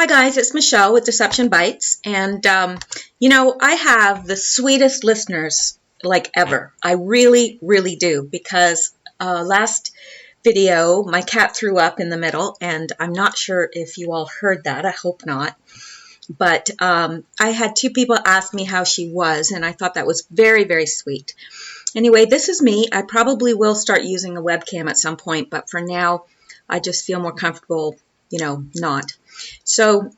Hi guys, it's Michelle with Deception Bytes, and I have the sweetest listeners like ever. I really, really do, because last video my cat threw up in the middle, and I'm not sure if you all heard that. I hope not. But I had two people ask me how she was, and I thought that was very, very sweet. Anyway, this is me. I probably will start using a webcam at some point, but for now, I just feel more comfortable, not. So,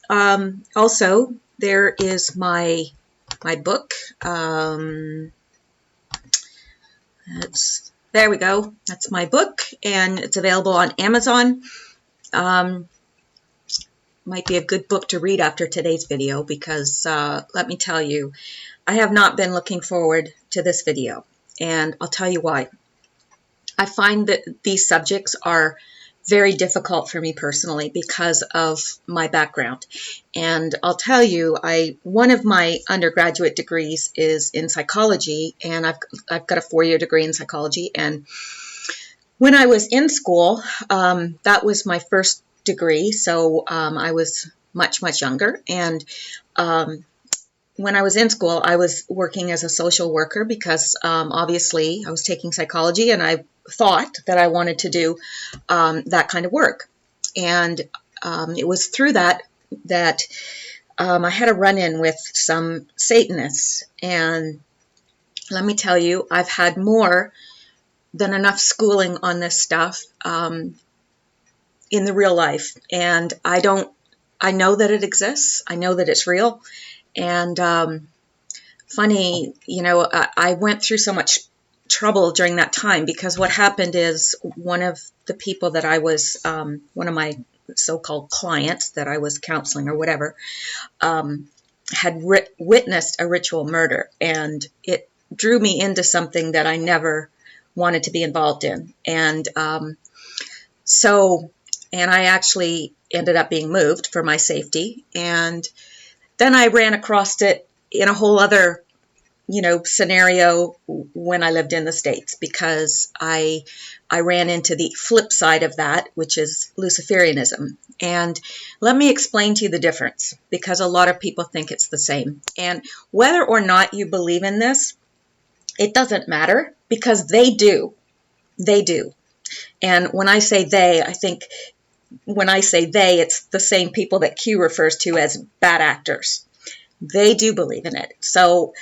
also, there is my book. There we go. That's my book, and it's available on Amazon. Might be a good book to read after today's video, because let me tell you, I have not been looking forward to this video, and I'll tell you why. I find that these subjects are very difficult for me personally because of my background. And I'll tell you, one of my undergraduate degrees is in psychology, and I've got a 4-year degree in psychology. And when I was in school, that was my first degree, so I was much, much younger. And when I was in school, I was working as a social worker because obviously I was taking psychology, and I thought that I wanted to do that kind of work. And it was through that I had a run-in with some Satanists. And let me tell you, I've had more than enough schooling on this stuff in the real life. And I know that it exists. I know that it's real. And funny, I went through so much trouble during that time, because what happened is one of the people that I was, one of my so-called clients that I was counseling or whatever, had witnessed a ritual murder, and it drew me into something that I never wanted to be involved in. And and I actually ended up being moved for my safety. And then I ran across it in a whole other scenario when I lived in the States, because I ran into the flip side of that, which is Luciferianism. And let me explain to you the difference, because a lot of people think it's the same. And whether or not you believe in this, it doesn't matter, because they do. They do. And when I say they, when I say they, it's the same people that Q refers to as bad actors. They do believe in it. So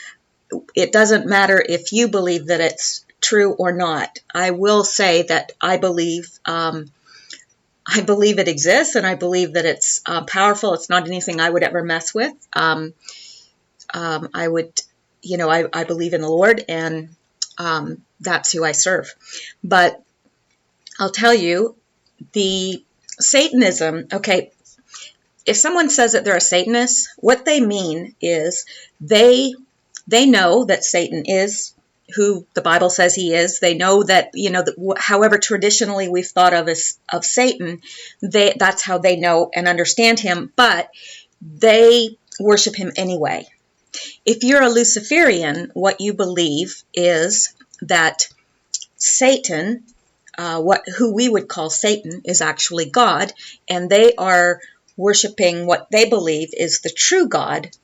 it doesn't matter if you believe that it's true or not. I will say that I believe it exists, and I believe that it's powerful. It's not anything I would ever mess with. I believe in the Lord, and that's who I serve. But I'll tell you, the Satanism, okay, if someone says that they're a Satanist, what they mean is they know that Satan is who the Bible says he is. They know that, however traditionally we've thought of Satan, that's how they know and understand him, but they worship him anyway. If you're a Luciferian, what you believe is that Satan, who we would call Satan, is actually God, and they are worshiping what they believe is the true God,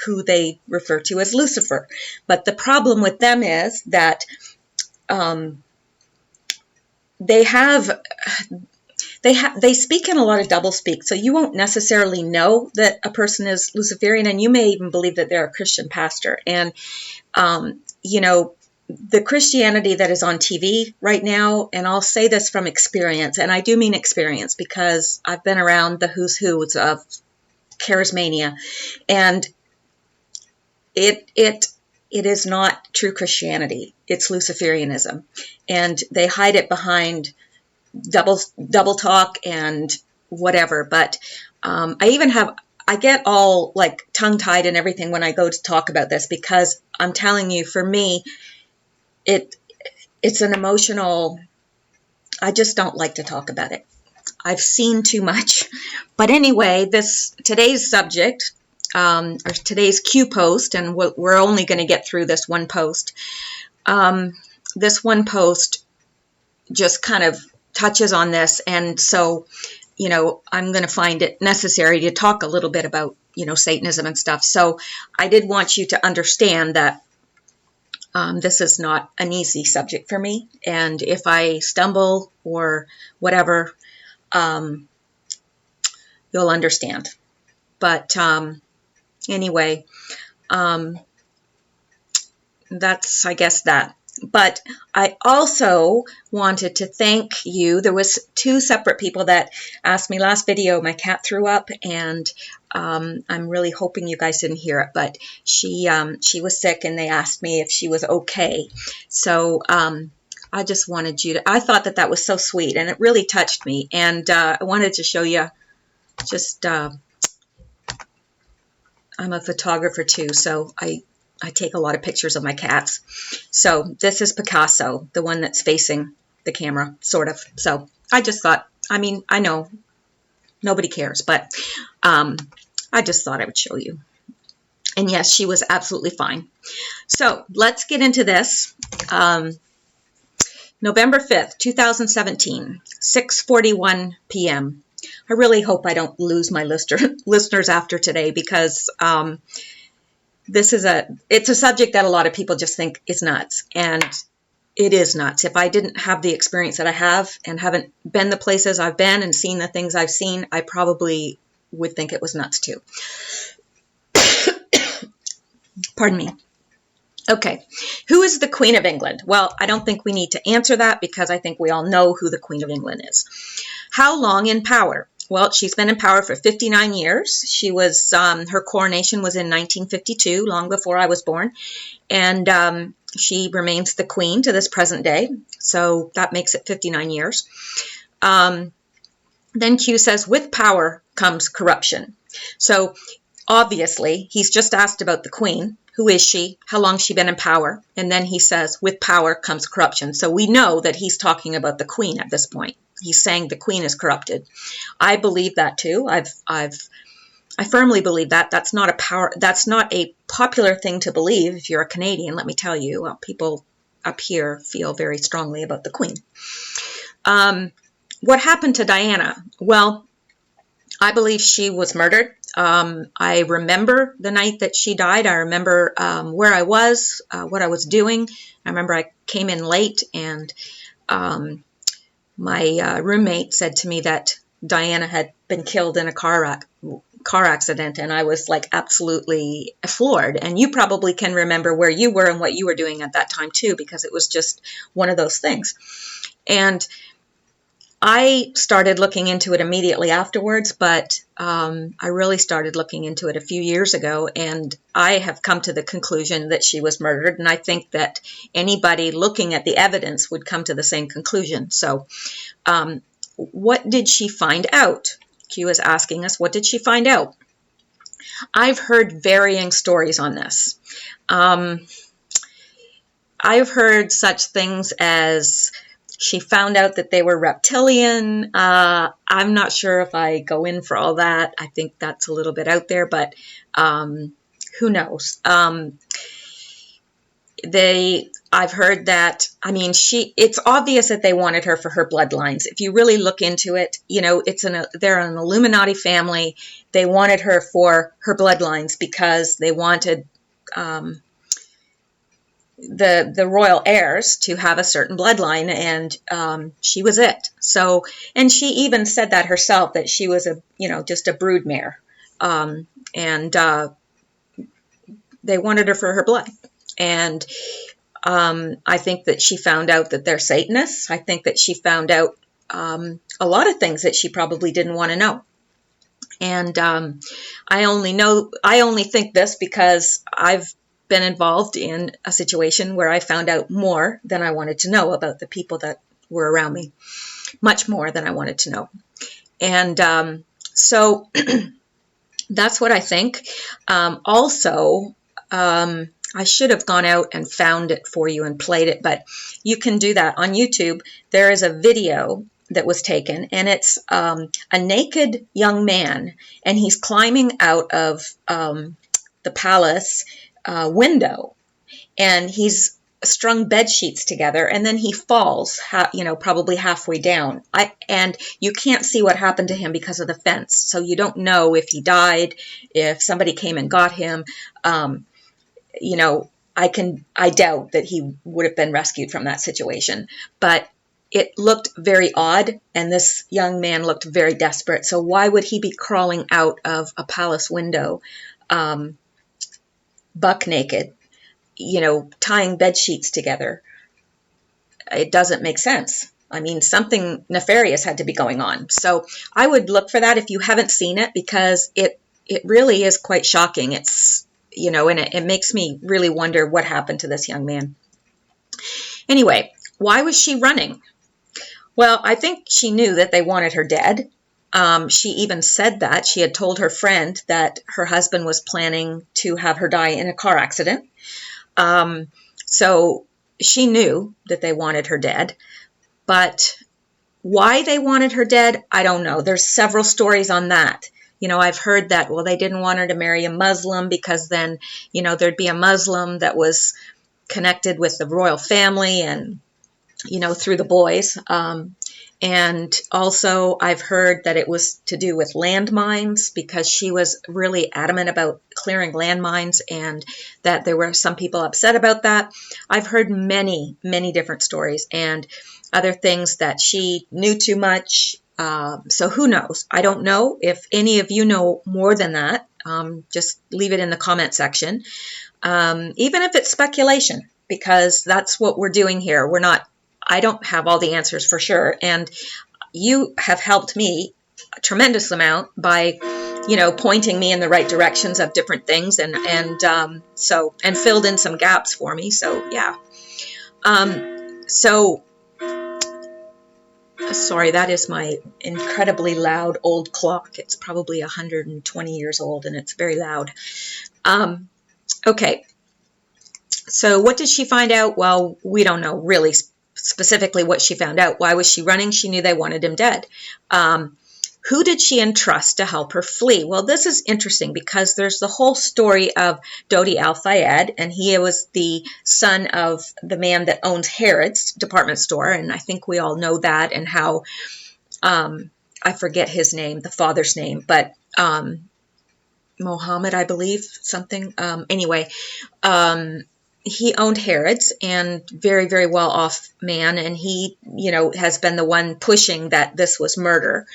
who they refer to as Lucifer. But the problem with them is that they speak in a lot of doublespeak, so you won't necessarily know that a person is Luciferian, and you may even believe that they're a Christian pastor. And the Christianity that is on TV right now, and I'll say this from experience, and I do mean experience, because I've been around the who's who of charismania, and it is not true Christianity. It's Luciferianism, and they hide it behind double talk and whatever. But I get all like tongue-tied and everything when I go to talk about this, because I'm telling you, for me, it's an emotional, I just don't like to talk about it. I've seen too much. But anyway, today's subject, or today's Q post, and we're only going to get through this one post. This one post just kind of touches on this. And so you know, I'm going to find it necessary to talk a little bit about, you know, Satanism and stuff. So I did want you to understand that this is not an easy subject for me. And if I stumble or whatever, you'll understand. But anyway, that's, I guess, that. But I also wanted to thank you. There was 2 separate people that asked me last video. My cat threw up, and I'm really hoping you guys didn't hear it. But she was sick, and they asked me if she was okay. So I just wanted you to. I thought that that was so sweet, and it really touched me. And I wanted to show you. Just I'm a photographer too, so I take a lot of pictures of my cats. So this is Picasso, the one that's facing the camera, sort of. So I just thought, I mean, I know nobody cares, but I just thought I would show you. And yes, she was absolutely fine. So let's get into this. November 5th, 2017, 6:41 p.m. I really hope I don't lose my listeners after today, because it's a subject that a lot of people just think is nuts, and it is nuts. If I didn't have the experience that I have and haven't been the places I've been and seen the things I've seen, I probably would think it was nuts too. Pardon me. Okay, who is the Queen of England? Well, I don't think we need to answer that, because I think we all know who the Queen of England is. How long in power? Well, she's been in power for 59 years. She was, her coronation was in 1952, long before I was born. And she remains the Queen to this present day. So that makes it 59 years. Then Q says, with power comes corruption. So obviously, he's just asked about the Queen. Who is she? How long has she been in power? And then he says, with power comes corruption. So we know that he's talking about the Queen at this point. He's saying the Queen is corrupted. I believe that too. I firmly believe that. That's not a popular thing to believe if you're a Canadian, let me tell you. Well, people up here feel very strongly about the Queen. What happened to Diana? Well, I believe she was murdered. I remember the night that she died. I remember where I was, what I was doing. I remember I came in late, and my roommate said to me that Diana had been killed in a car accident, and I was like absolutely floored. And you probably can remember where you were and what you were doing at that time too, because it was just one of those things. And I started looking into it immediately afterwards, but I really started looking into it a few years ago, and I have come to the conclusion that she was murdered, and I think that anybody looking at the evidence would come to the same conclusion. So what did she find out? Q is asking us, what did she find out? I've heard varying stories on this. I've heard such things as she found out that they were reptilian. I'm not sure if I go in for all that. I think that's a little bit out there, but who knows? I've heard that, I mean, it's obvious that they wanted her for her bloodlines. If you really look into it, you know, they're an Illuminati family. They wanted her for her bloodlines because they wanted the royal heirs to have a certain bloodline, and she was it. So, and she even said that herself, that she was just a broodmare, and they wanted her for her blood. And I think that she found out that they're Satanists. I think that she found out a lot of things that she probably didn't want to know. And I only think this because I've been involved in a situation where I found out more than I wanted to know about the people that were around me, much more than I wanted to know. And so that's what I think. Also, I should have gone out and found it for you and played it, but you can do that on YouTube. There is a video that was taken, and it's a naked young man, and he's climbing out of the palace window, and he's strung bed sheets together, and then he falls, probably halfway down. And you can't see what happened to him because of the fence, so you don't know if he died, if somebody came and got him. I doubt that he would have been rescued from that situation, but it looked very odd, and this young man looked very desperate. So why would he be crawling out of a palace window, buck naked, tying bed sheets together? It doesn't make sense. I mean, something nefarious had to be going on. So I would look for that if you haven't seen it, because it really is quite shocking. It's, and it makes me really wonder what happened to this young man. Anyway, why was she running? Well, I think she knew that they wanted her dead. She even said that. She had told her friend that her husband was planning to have her die in a car accident. So she knew that they wanted her dead. But why they wanted her dead, I don't know. There's several stories on that. I've heard that, well, they didn't want her to marry a Muslim because then, there'd be a Muslim that was connected with the royal family and, through the boys. And also I've heard that it was to do with landmines, because she was really adamant about clearing landmines, and that there were some people upset about that. I've heard many, many different stories, and other things that she knew too much. So who knows? I don't know. If any of you know more than that, just leave it in the comment section. Even if it's speculation, because that's what we're doing here. I don't have all the answers for sure. And you have helped me a tremendous amount by, pointing me in the right directions of different things, and filled in some gaps for me. So yeah. Sorry, that is my incredibly loud old clock. It's probably 120 years old, and it's very loud. Okay. So what did she find out? Well, we don't know really specifically what she found out. Why was she running? She knew they wanted him dead. Who did she entrust to help her flee? Well, this is interesting, because there's the whole story of Dodi Al-Fayed, and he was the son of the man that owns Harrods department store, and I think we all know that, and how, I forget his name, the father's name, but Mohammed, I believe, something. Anyway, he owned Harrods, and very, very well off man. And he, has been the one pushing that this was murder.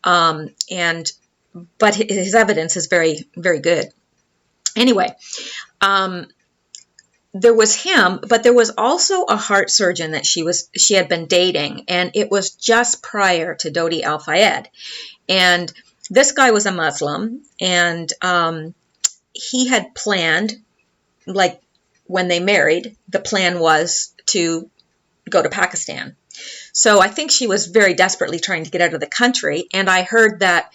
But his evidence is very, very good. Anyway, there was him, but there was also a heart surgeon that she had been dating, and it was just prior to Dodi Al-Fayed. And this guy was a Muslim, and he had planned, like, when they married, the plan was to go to Pakistan. So I think she was very desperately trying to get out of the country. And I heard that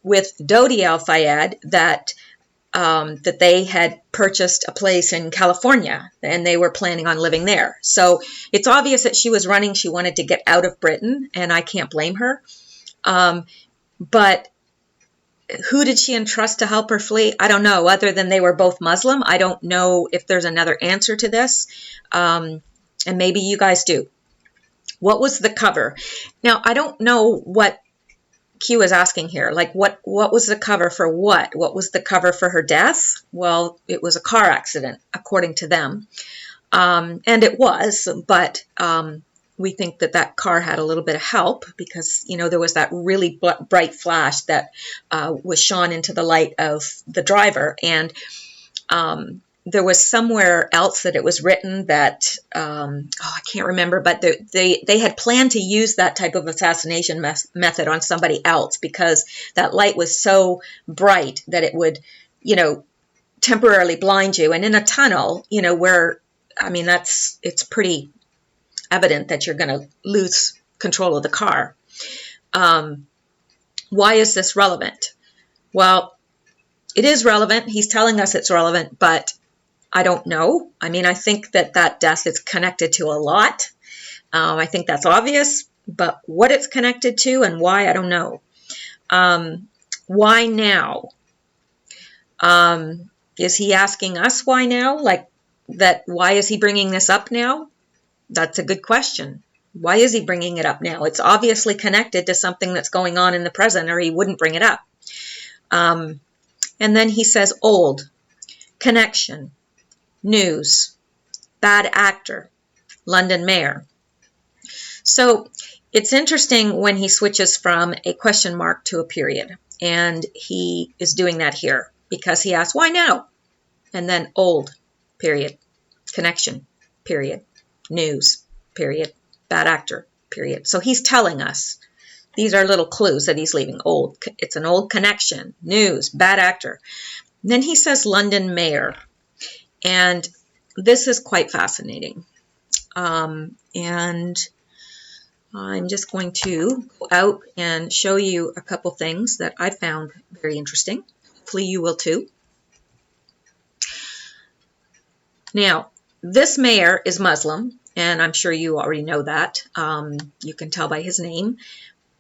with Dodi Al-Fayed that they had purchased a place in California, and they were planning on living there. So it's obvious that she was running. She wanted to get out of Britain, and I can't blame her. But who did she entrust to help her flee? I don't know. Other than they were both Muslim, I don't know if there's another answer to this. And maybe you guys do. What was the cover? Now, I don't know what Q is asking here. Like, what was the cover for what? What was the cover for her death? Well, it was a car accident, according to them. And it was, but we think that car had a little bit of help, because, there was that really bright flash that was shone into the light of the driver. And there was somewhere else that it was written that, I can't remember, but they had planned to use that type of assassination method on somebody else, because that light was so bright that it would, temporarily blind you. And in a tunnel, where, it's pretty evident that you're going to lose control of the car. Why is this relevant? Well, it is relevant. He's telling us it's relevant, but I don't know. I think that death is connected to a lot. I think that's obvious, but what it's connected to and why, I don't know. Why now? Is he asking us why now? Like, that why is he bringing this up now? That's a good question. Why is he bringing it up now? It's obviously connected to something that's going on in the present, or he wouldn't bring it up. And then he says old, connection, news, bad actor, London mayor. So it's interesting when he switches from a question mark to a period. And he is doing that here because he asks, why now? And then old, period, connection, period, news, period, bad actor, period. So he's telling us, these are little clues that he's leaving. Old, it's an old connection, news, bad actor. And then he says London mayor. And this is quite fascinating. And I'm just going to go out and show you a couple things that I found very interesting. Hopefully you will too. Now, this mayor is Muslim, and I'm sure you already know that. You can tell by his name.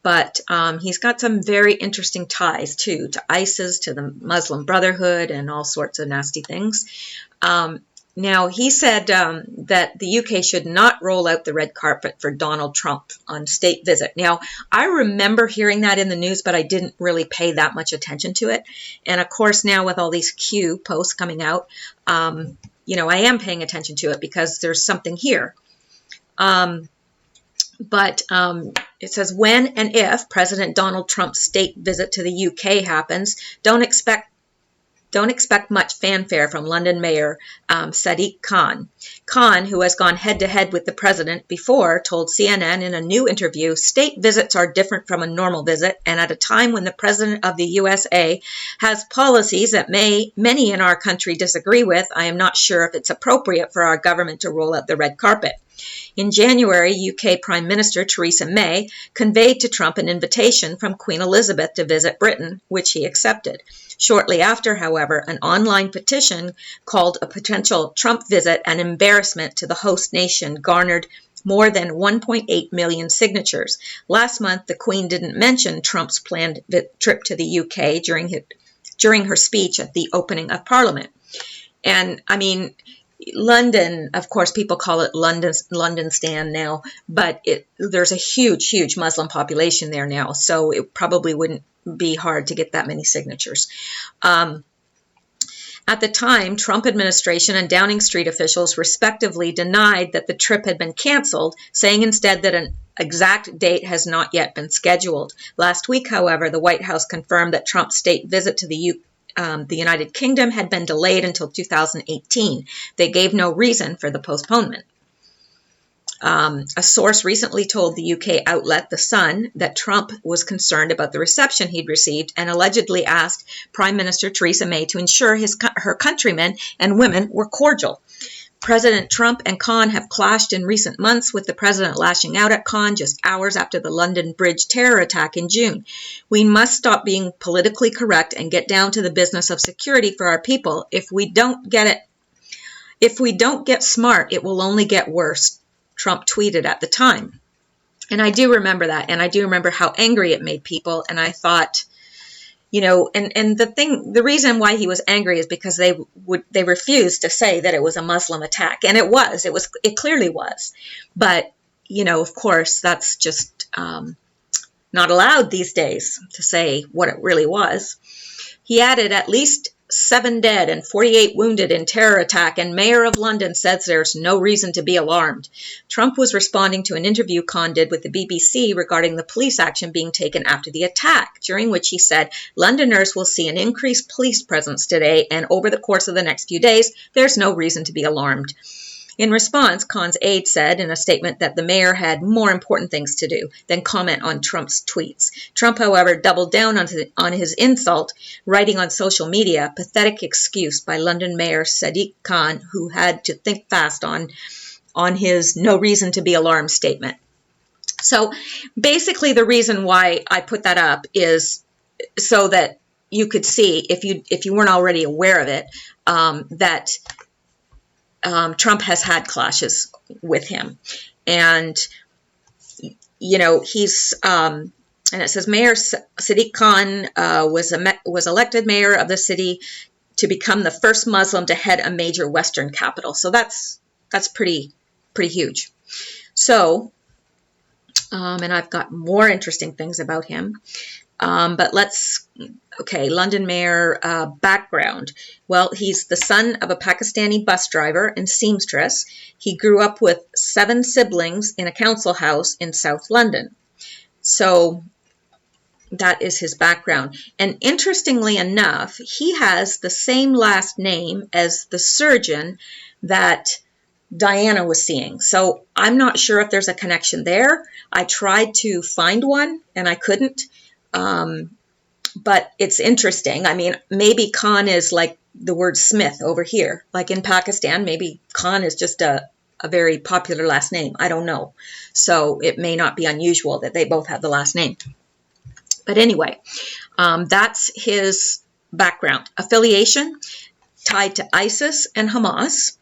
But he's got some very interesting ties, too, to ISIS, to the Muslim Brotherhood, and all sorts of nasty things. Now, he said that the UK should not roll out the red carpet for Donald Trump on state visit. Now, I remember hearing that in the news, but I didn't really pay that much attention to it. And, of course, now with all these Q posts coming out, you know, I am paying attention to it because there's something here. But it says, when and if President Donald Trump's state visit to the UK happens, don't expect much fanfare from London Mayor Sadiq Khan. Khan, who has gone head-to-head with the president before, told CNN in a new interview, state visits are different from a normal visit, and at a time when the president of the USA has policies that many in our country disagree with, I am not sure if it's appropriate for our government to roll out the red carpet. In January, UK Prime Minister Theresa May conveyed to Trump an invitation from Queen Elizabeth to visit Britain, which he accepted. Shortly after, however, an online petition called a potential Trump visit an embarrassment to the host nation garnered more than 1.8 million signatures. Last month, the Queen didn't mention Trump's planned trip to the UK during her speech at the opening of Parliament. And, I mean, London, of course, people call it London Stan now, but there's a huge, huge Muslim population there now, so it probably wouldn't be hard to get that many signatures. At the time, Trump administration and Downing Street officials respectively denied that the trip had been canceled, saying instead that an exact date has not yet been scheduled. Last week, however, the White House confirmed that Trump's state visit to the United Kingdom had been delayed until 2018. They gave no reason for the postponement. A source recently told the UK outlet The Sun that Trump was concerned about the reception he'd received and allegedly asked Prime Minister Theresa May to ensure her countrymen and women were cordial. President Trump and Khan have clashed in recent months, with the president lashing out at Khan just hours after the London Bridge terror attack in June. We must stop being politically correct and get down to the business of security for our people. If we don't get smart, it will only get worse, Trump tweeted at the time. And I do remember that, and I do remember how angry it made people, and I thought, you know, and the reason why he was angry is because they refused to say that it was a Muslim attack, and it clearly was, but you know, of course, that's just not allowed these days to say what it really was. He added, at least 7 dead and 48 wounded in terror attack, and Mayor of London says there's no reason to be alarmed. Trump was responding to an interview Khan did with the BBC regarding the police action being taken after the attack, during which he said, Londoners will see an increased police presence today, and over the course of the next few days, there's no reason to be alarmed. In response, Khan's aide said in a statement that the mayor had more important things to do than comment on Trump's tweets. Trump, however, doubled down on his insult, writing on social media, pathetic excuse by London Mayor Sadiq Khan, who had to think fast on his no reason to be alarmed statement. So basically the reason why I put that up is so that you could see, if you weren't already aware of it, that Trump has had clashes with him. And, you know, he's, and it says Mayor Sadiq Khan was elected mayor of the city to become the first Muslim to head a major Western capital. So that's pretty huge. So, and I've got more interesting things about him. But London Mayor background. Well, he's the son of a Pakistani bus driver and seamstress. He grew up with 7 siblings in a council house in South London. So that is his background. And interestingly enough, he has the same last name as the surgeon that Diana was seeing. So I'm not sure if there's a connection there. I tried to find one and I couldn't. But it's interesting. I mean, maybe Khan is like the word Smith over here. Like in Pakistan, maybe Khan is just a very popular last name. I don't know. So it may not be unusual that they both have the last name. But anyway, that's his background. Affiliation tied to ISIS and Hamas.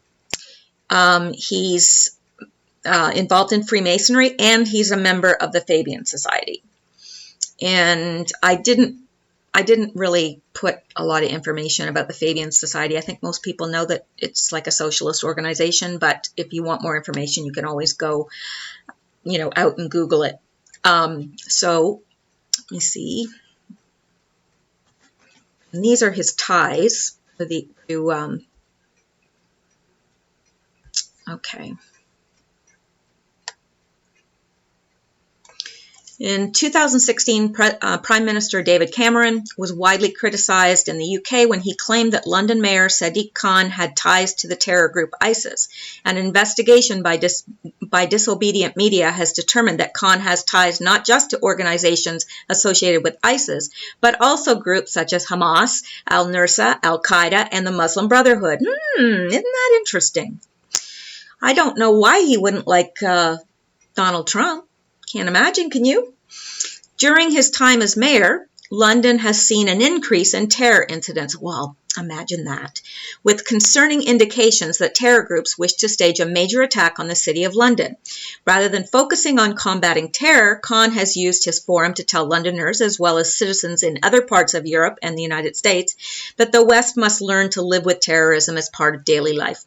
He's involved in Freemasonry, and he's a member of the Fabian Society. And I didn't really put a lot of information about the Fabian Society. I think most people know that it's like a socialist organization, but if you want more information, you can always go, out and Google it. So let me see. And these are his ties okay. In 2016, Prime Minister David Cameron was widely criticized in the UK when he claimed that London Mayor Sadiq Khan had ties to the terror group ISIS. An investigation by disobedient media has determined that Khan has ties not just to organizations associated with ISIS, but also groups such as Hamas, al-Nusra, Al-Qaeda, and the Muslim Brotherhood. Isn't that interesting? I don't know why he wouldn't like Donald Trump. Can't imagine, can you? During his time as mayor, London has seen an increase in terror incidents. Well, imagine that. With concerning indications that terror groups wish to stage a major attack on the City of London. Rather than focusing on combating terror, Khan has used his forum to tell Londoners, as well as citizens in other parts of Europe and the United States, that the West must learn to live with terrorism as part of daily life.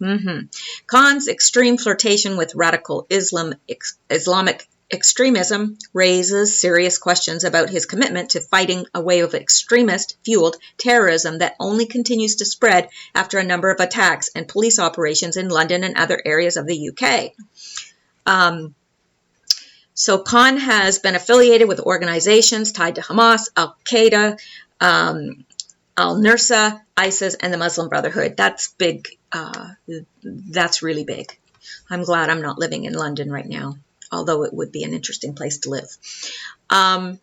Khan's extreme flirtation with radical Islamic extremism raises serious questions about his commitment to fighting a wave of extremist-fueled terrorism that only continues to spread after a number of attacks and police operations in London and other areas of the UK. So Khan has been affiliated with organizations tied to Hamas, Al-Qaeda, Al-Nusra, ISIS, and the Muslim Brotherhood. That's big. That's really big. I'm glad I'm not living in London right now, although it would be an interesting place to live. Khan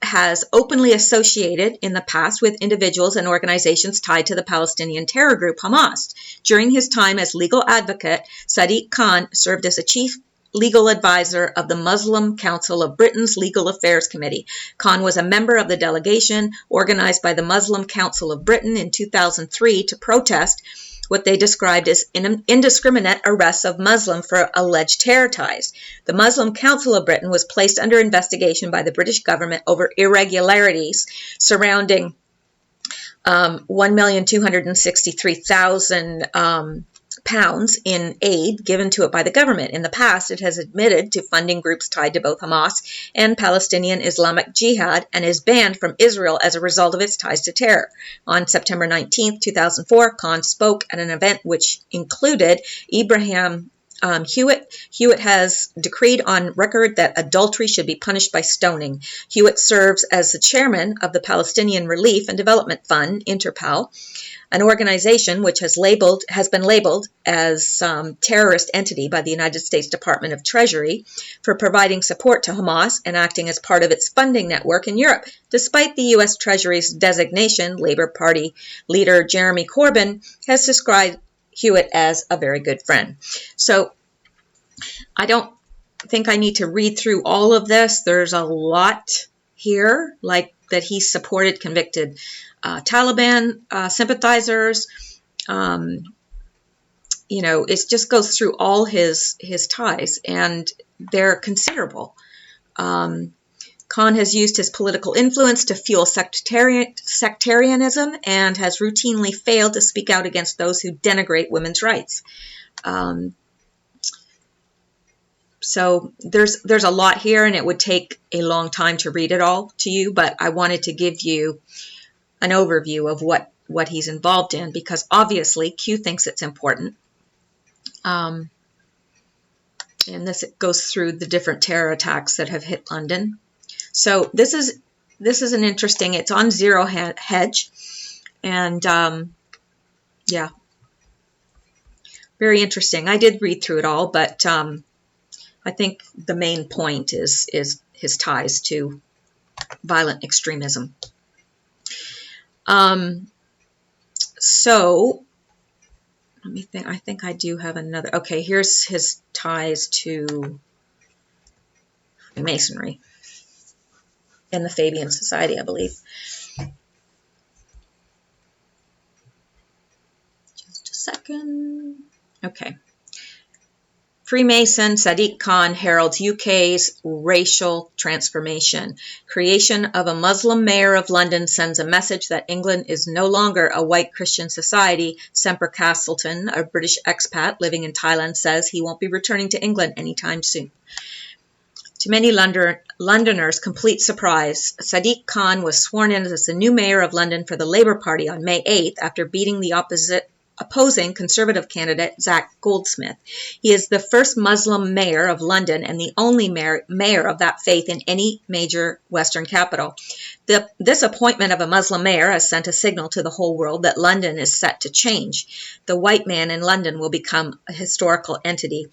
has openly associated in the past with individuals and organizations tied to the Palestinian terror group Hamas. During his time as legal advocate, Sadiq Khan served as a chief legal advisor of the Muslim Council of Britain's Legal Affairs Committee. Khan was a member of the delegation organized by the Muslim Council of Britain in 2003 to protest what they described as indiscriminate arrests of Muslims for alleged terror ties. The Muslim Council of Britain was placed under investigation by the British government over irregularities surrounding £1,263,000 in aid given to it by the government. In the past, it has admitted to funding groups tied to both Hamas and Palestinian Islamic Jihad and is banned from Israel as a result of its ties to terror. On September 19, 2004, Khan spoke at an event which included Ibrahim Hewitt. Hewitt has decreed on record that adultery should be punished by stoning. Hewitt serves as the chairman of the Palestinian Relief and Development Fund, Interpal, an organization which has been labeled as terrorist entity by the United States Department of Treasury for providing support to Hamas and acting as part of its funding network in Europe. Despite the U.S. Treasury's designation, Labour Party leader Jeremy Corbyn has described Hewitt as a very good friend. So I don't think I need to read through all of this. There's a lot here, like that he supported convicted Taliban sympathizers. It just goes through all his ties, and they're considerable. Khan Khan has used his political influence to fuel sectarianism and has routinely failed to speak out against those who denigrate women's rights. So there's a lot here, and it would take a long time to read it all to you, but I wanted to give you an overview of what he's involved in, because obviously Q thinks it's important. And this goes through the different terror attacks that have hit London. So this is an interesting, it's on Zero Hedge, and yeah, very interesting. I did read through it all, but I think the main point is his ties to violent extremism. So let me think. I think I do have another. Okay, here's his ties to Masonry and the Fabian Society, I believe. Just a second. Okay. Freemason Sadiq Khan heralds UK's racial transformation. Creation of a Muslim mayor of London sends a message that England is no longer a white Christian society. Semper Castleton, a British expat living in Thailand, says he won't be returning to England anytime soon. To many Londoners' complete surprise, Sadiq Khan was sworn in as the new mayor of London for the Labour Party on May 8th after beating the opposing Conservative candidate Zach Goldsmith. He is the first Muslim mayor of London and the only mayor of that faith in any major Western capital. This appointment of a Muslim mayor has sent a signal to the whole world that London is set to change. The white man in London will become a historical entity.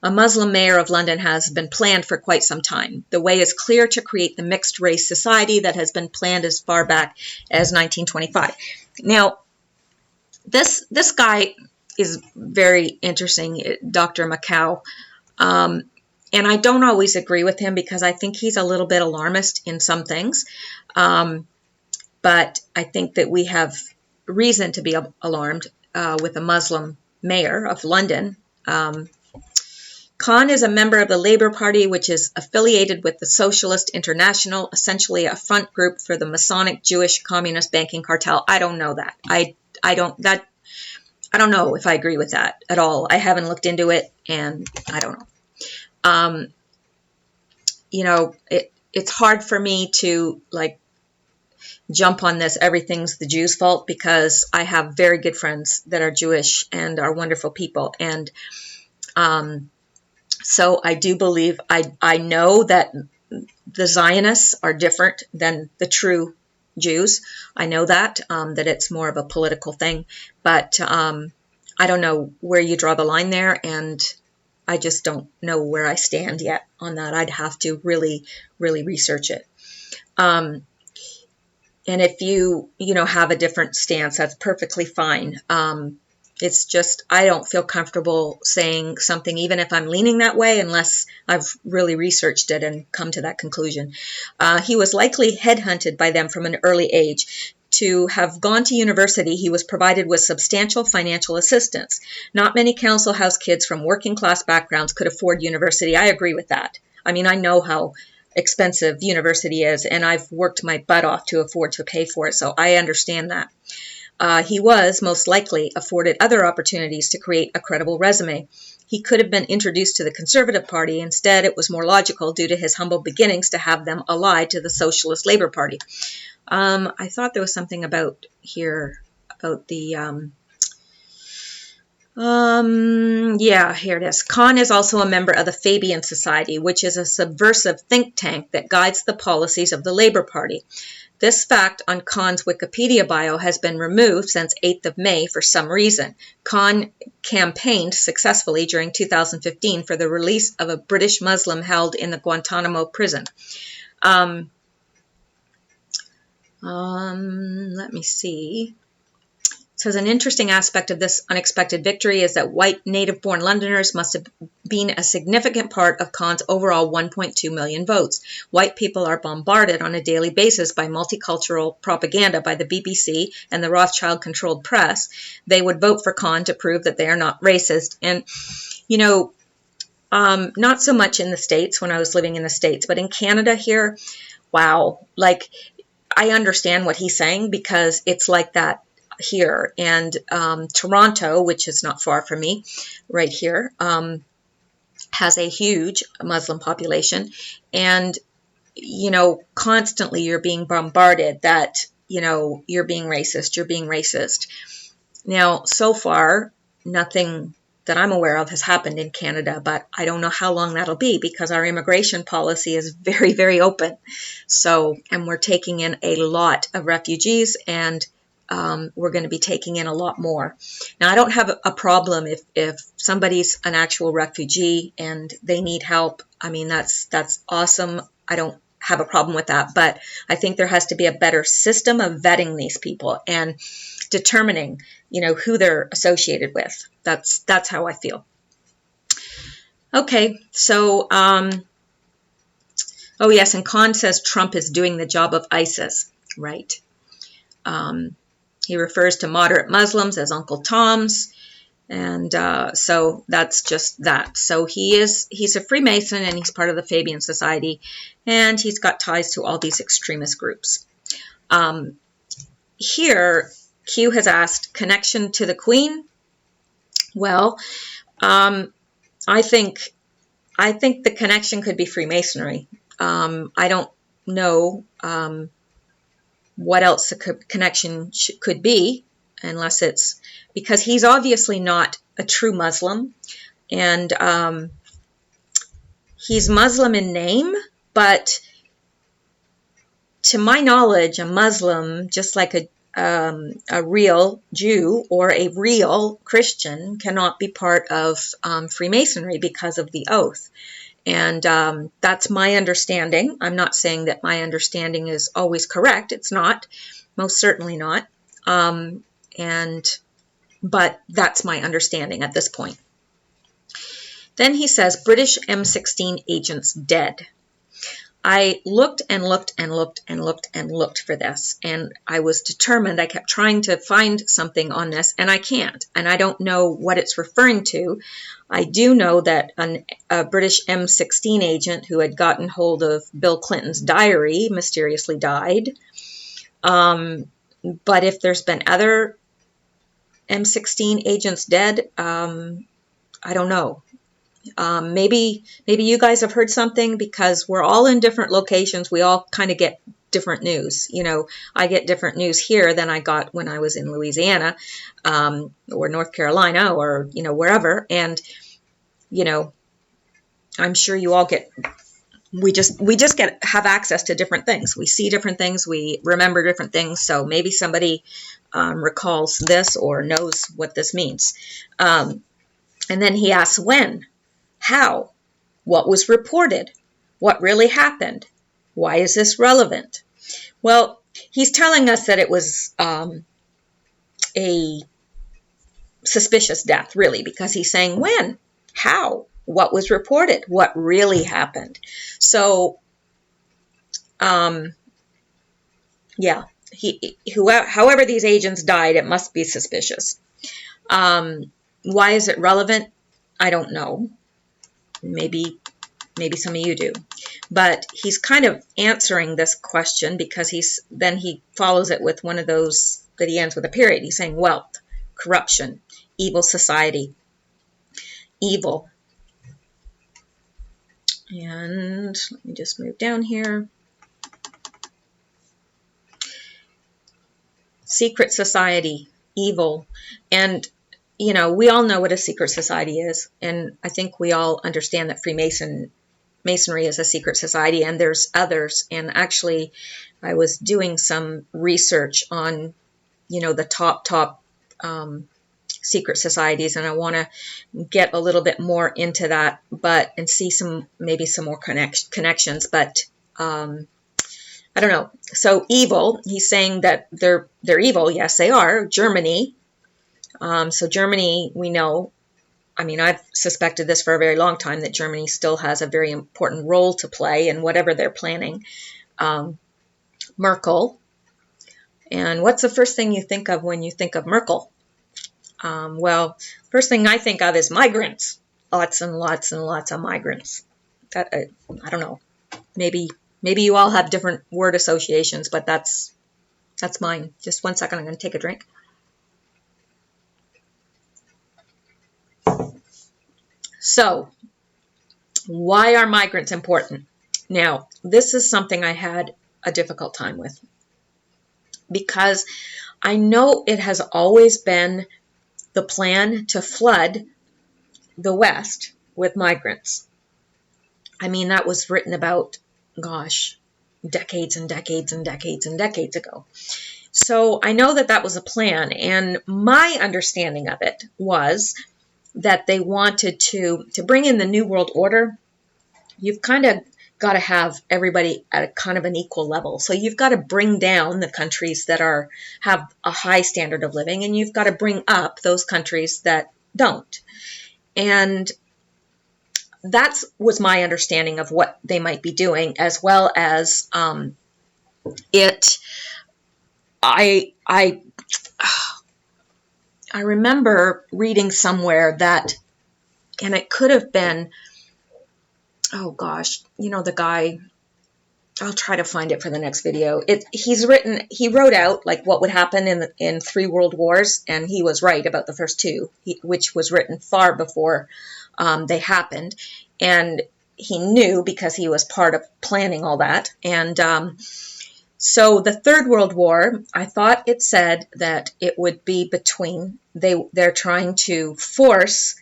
A Muslim mayor of London has been planned for quite some time. The way is clear to create the mixed race society that has been planned as far back as 1925. Now, this guy is very interesting, Dr. Macau, and I don't always agree with him because I think he's a little bit alarmist in some things, but I think that we have reason to be alarmed with a Muslim mayor of London. Khan is a member of the Labour Party, which is affiliated with the Socialist International, essentially a front group for the Masonic Jewish Communist banking cartel. I don't know that. I don't know if I agree with that at all. I haven't looked into it, and I don't know. It's hard for me to jump on this everything's the Jews' fault, because I have very good friends that are Jewish and are wonderful people, and so I do believe I know that the Zionists are different than the true Jews. I know that it's more of a political thing, but I don't know where you draw the line there, and I just don't know where I stand yet on that. I'd have to really, really research it. And if you have a different stance, that's perfectly fine. It's just I don't feel comfortable saying something, even if I'm leaning that way, unless I've really researched it and come to that conclusion. He was likely headhunted by them from an early age. To have gone to university, he was provided with substantial financial assistance. Not many council house kids from working class backgrounds could afford university. I agree with that. I mean, I know how expensive university is, and I've worked my butt off to afford to pay for it, so I understand that. He was, most likely, afforded other opportunities to create a credible resume. He could have been introduced to the Conservative Party. Instead, it was more logical, due to his humble beginnings, to have them allied to the Socialist Labour Party. I thought there was something about here, about the... yeah, here it is. Khan is also a member of the Fabian Society, which is a subversive think tank that guides the policies of the Labour Party. This fact on Khan's Wikipedia bio has been removed since 8th of May for some reason. Khan campaigned successfully during 2015 for the release of a British Muslim held in the Guantanamo prison. Let me see. It says an interesting aspect of this unexpected victory is that white native-born Londoners must have been a significant part of Khan's overall 1.2 million votes. White people are bombarded on a daily basis by multicultural propaganda by the BBC and the Rothschild-controlled press. They would vote for Khan to prove that they are not racist. And, not so much in the States when I was living in the States, but in Canada here, wow, like I understand what he's saying because it's like that here. And Toronto, which is not far from me, right here, has a huge Muslim population. And, you know, constantly you're being bombarded that, you know, you're being racist, you're being racist. Now, so far, nothing that I'm aware of has happened in Canada, but I don't know how long that'll be because our immigration policy is very, very open. So, and we're taking in a lot of refugees, and we're going to be taking in a lot more. Now, I don't have a problem if somebody's an actual refugee and they need help. I mean, that's awesome. I don't have a problem with that, but I think there has to be a better system of vetting these people and determining, you know, who they're associated with. That's how I feel. Okay, so oh yes, and Khan says Trump is doing the job of ISIS, right? He refers to moderate Muslims as Uncle Toms, and so that's just that. So he's a Freemason, and he's part of the Fabian Society, and he's got ties to all these extremist groups. Here, Q has asked, connection to the Queen? Well, I think the connection could be Freemasonry. I don't know what else the connection could be, unless it's because he's obviously not a true Muslim, and he's Muslim in name, but to my knowledge, a Muslim, just like a real Jew or a real Christian, cannot be part of Freemasonry because of the oath. And that's my understanding. I'm not saying that my understanding is always correct. It's not. Most certainly not. But that's my understanding at this point. Then he says, British M16 agents dead. I looked and looked and looked and looked and looked for this, and I was determined. I kept trying to find something on this, and I can't, and I don't know what it's referring to. I do know that a British M16 agent who had gotten hold of Bill Clinton's diary mysteriously died, but if there's been other M16 agents dead, I don't know. Maybe you guys have heard something, because we're all in different locations. We all kind of get different news. You know, I get different news here than I got when I was in Louisiana, or North Carolina, or, you know, wherever. And, you know, I'm sure you all get, we just have access to different things. We see different things. We remember different things. So maybe somebody recalls this or knows what this means. And then he asks when. How? What was reported? What really happened? Why is this relevant? Well, he's telling us that it was a suspicious death, really, because he's saying when, how, what was reported, what really happened. So, yeah, however these agents died, it must be suspicious. Why is it relevant? I don't know. Maybe some of you do. But he's kind of answering this question because he follows it with one of those that he ends with a period. He's saying wealth, corruption, evil society, evil. And let me just move down here. Secret society, evil. And you know, we all know what a secret society is, and I think we all understand that Masonry is a secret society, and there's others. And actually, I was doing some research on, you know, the top secret societies, and I want to get a little bit more into that, and see maybe some more connections. But I don't know. So evil. He's saying that they're evil. Yes, they are. Germany. So Germany, we know, I mean, I've suspected this for a very long time, that Germany still has a very important role to play in whatever they're planning. Merkel. And what's the first thing you think of when you think of Merkel? Well, first thing I think of is migrants. Lots and lots and lots of migrants. I don't know. Maybe Maybe you all have different word associations, but that's mine. Just 1 second, I'm going to take a drink. So, why are migrants important? Now, this is something I had a difficult time with, because I know it has always been the plan to flood the West with migrants. I mean, that was written about, gosh, decades and decades and decades and decades ago. So I know that that was a plan, and my understanding of it was that they wanted to bring in the New World Order. You've kind of got to have everybody at a kind of an equal level. So you've got to bring down the countries that have a high standard of living, and you've got to bring up those countries that don't. And that was my understanding of what they might be doing, as well as I remember reading somewhere that, and it could have been, oh gosh, the guy, I'll try to find it for the next video. He wrote out like what would happen in 3 world wars, and he was right about the first 2, which was written far before they happened. And he knew because he was part of planning all that. And so the 3rd World War, I thought it said that it would be between, they're trying to force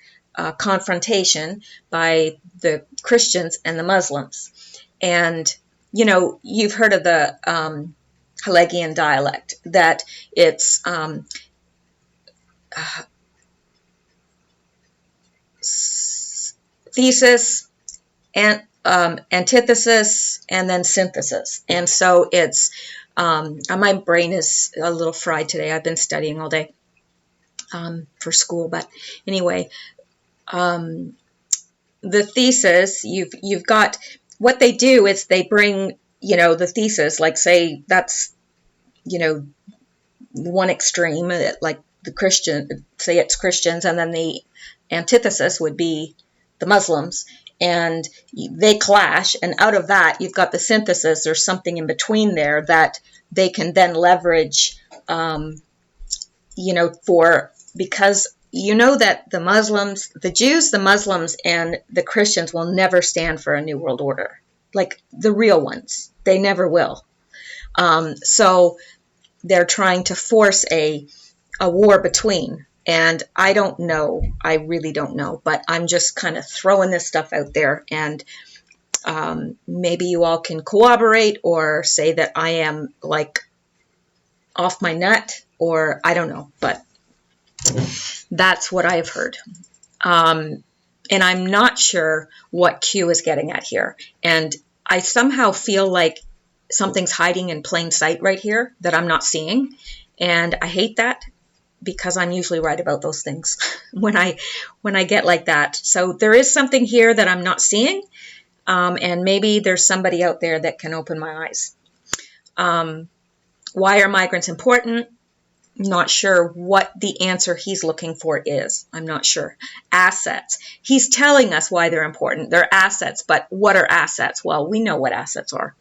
confrontation by the Christians and the Muslims. And, you've heard of the Hegelian dialect, that it's thesis, and antithesis, and then synthesis. And so it's, my brain is a little fried today. I've been studying all day for school. But anyway, the thesis, you've got, what they do is they bring, the thesis, like say that's, one extreme, like the Christian, say it's Christians, and then the antithesis would be the Muslims, and they clash, and out of that you've got the synthesis, or something in between there that they can then leverage, because that the Muslims, the Jews, the Muslims, and the Christians will never stand for a New World Order, like the real ones. They never will. So they're trying to force a war between. And I don't know. I really don't know. But I'm just kind of throwing this stuff out there. And maybe you all can corroborate or say that I am like off my nut, or I don't know. But that's what I've heard. And I'm not sure what Q is getting at here. And I somehow feel like something's hiding in plain sight right here that I'm not seeing. And I hate that, because I'm usually right about those things when I get like that. So there is something here that I'm not seeing. And maybe there's somebody out there that can open my eyes. Why are migrants important? Not sure what the answer he's looking for is. I'm not sure. Assets. He's telling us why they're important. They're assets, but what are assets? Well, we know what assets are.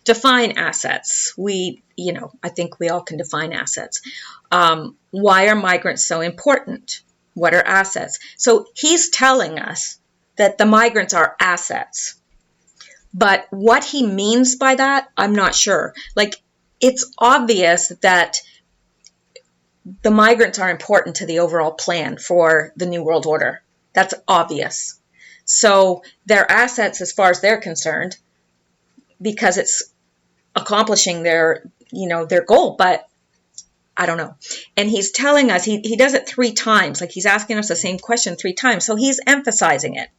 Define assets. I think we all can define assets. Why are migrants so important? What are assets? So he's telling us that the migrants are assets. But what he means by that, I'm not sure. Like, it's obvious that the migrants are important to the overall plan for the New World Order. That's obvious. So they're assets as far as they're concerned, because it's accomplishing their goal. But I don't know. And he's telling us, he does it 3 times. Like, he's asking us the same question 3 times. So he's emphasizing it.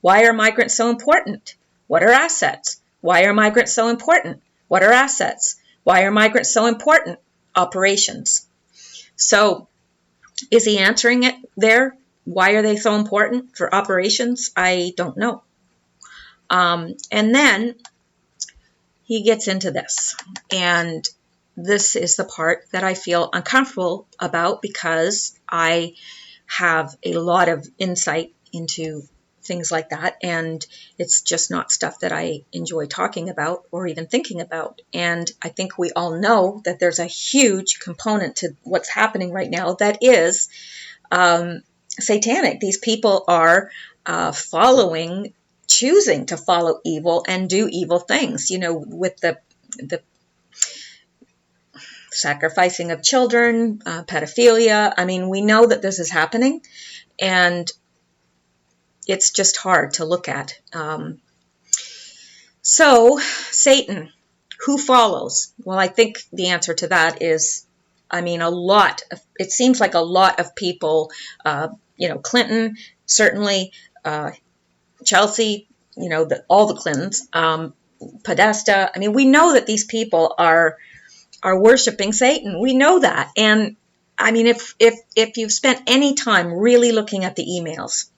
Why are migrants so important? What are assets? Why are migrants so important? What are assets? Why are migrants so important? Operations. So is he answering it there? Why are they so important for operations? I don't know. And then he gets into this. And this is the part that I feel uncomfortable about, because I have a lot of insight into things like that, and it's just not stuff that I enjoy talking about or even thinking about. And I think we all know that there's a huge component to what's happening right now that is satanic. These people are choosing to follow evil and do evil things, with the sacrificing of children, pedophilia. I mean, we know that this is happening, and it's just hard to look at. So, Satan, who follows? Well, I think the answer to that is, it seems like a lot of people, Clinton, certainly, Chelsea, all the Clintons, Podesta. I mean, we know that these people are worshiping Satan. We know that. And I mean, if you've spent any time really looking at the emails,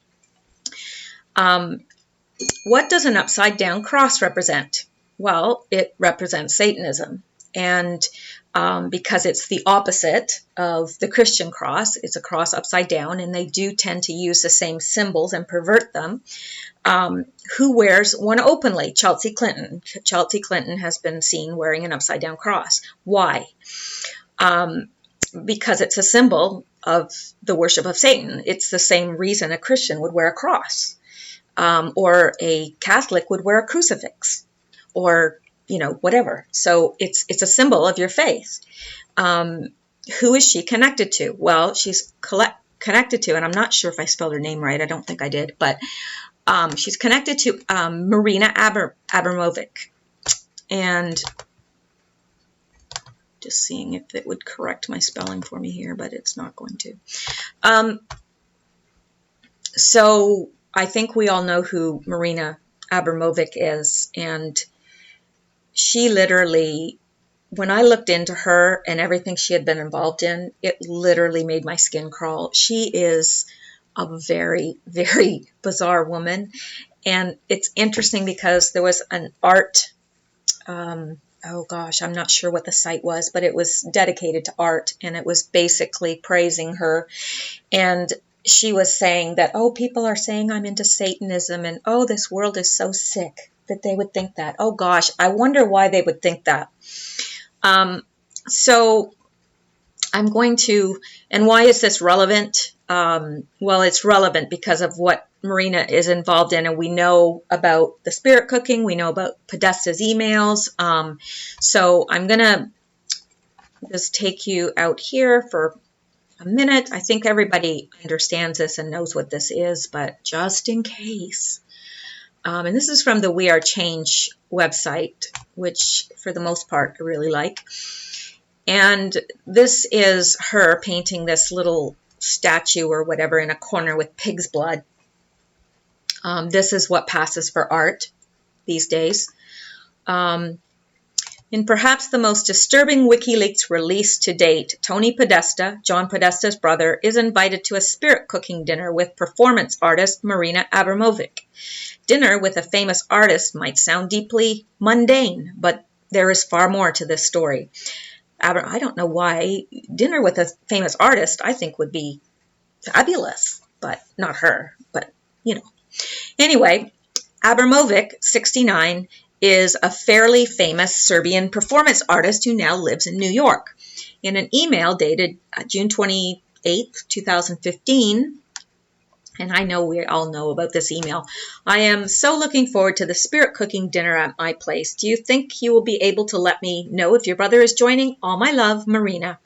what does an upside down cross represent? Well, it represents Satanism. And because it's the opposite of the Christian cross, it's a cross upside down, and they do tend to use the same symbols and pervert them. Who wears one openly? Chelsea Clinton. Chelsea Clinton has been seen wearing an upside down cross. Why? Because it's a symbol of the worship of Satan. It's the same reason a Christian would wear a cross, or a Catholic would wear a crucifix, or whatever. So it's a symbol of your faith. Who is she connected to? Well, she's connected to, and I'm not sure if I spelled her name right. I don't think I did, but she's connected to Marina Abramovic. And just seeing if it would correct my spelling for me here, but it's not going to. So I think we all know who Marina Abramovic is, and she literally, when I looked into her and everything she had been involved in, it literally made my skin crawl. She is a very, very bizarre woman. And it's interesting because there was an art, oh gosh, I'm not sure what the site was, but it was dedicated to art, and it was basically praising her. And she was saying that, oh, people are saying I'm into Satanism, and oh, this world is so sick that they would think that. Oh gosh, I wonder why they would think that. So I'm going to, and why is this relevant? Well, it's relevant because of what Marina is involved in, and we know about the spirit cooking, we know about Podesta's emails. So I'm going to just take you out here for a minute. I think everybody understands this and knows what this is, but just in case. And this is from the We Are Change website, which for the most part I really like. And this is her painting this little statue or whatever in a corner with pig's blood. This is what passes for art these days. In perhaps the most disturbing WikiLeaks release to date, Tony Podesta, John Podesta's brother, is invited to a spirit cooking dinner with performance artist Marina Abramovic. Dinner with a famous artist might sound deeply mundane, but there is far more to this story. I don't know why. Dinner with a famous artist, I think, would be fabulous, but not her. But, Anyway, Abramovic, 69, is a fairly famous Serbian performance artist who now lives in New York. In an email dated June 28th, 2015, and I know we all know about this email, I am so looking forward to the spirit cooking dinner at my place. Do you think you will be able to let me know if your brother is joining? All my love, Marina.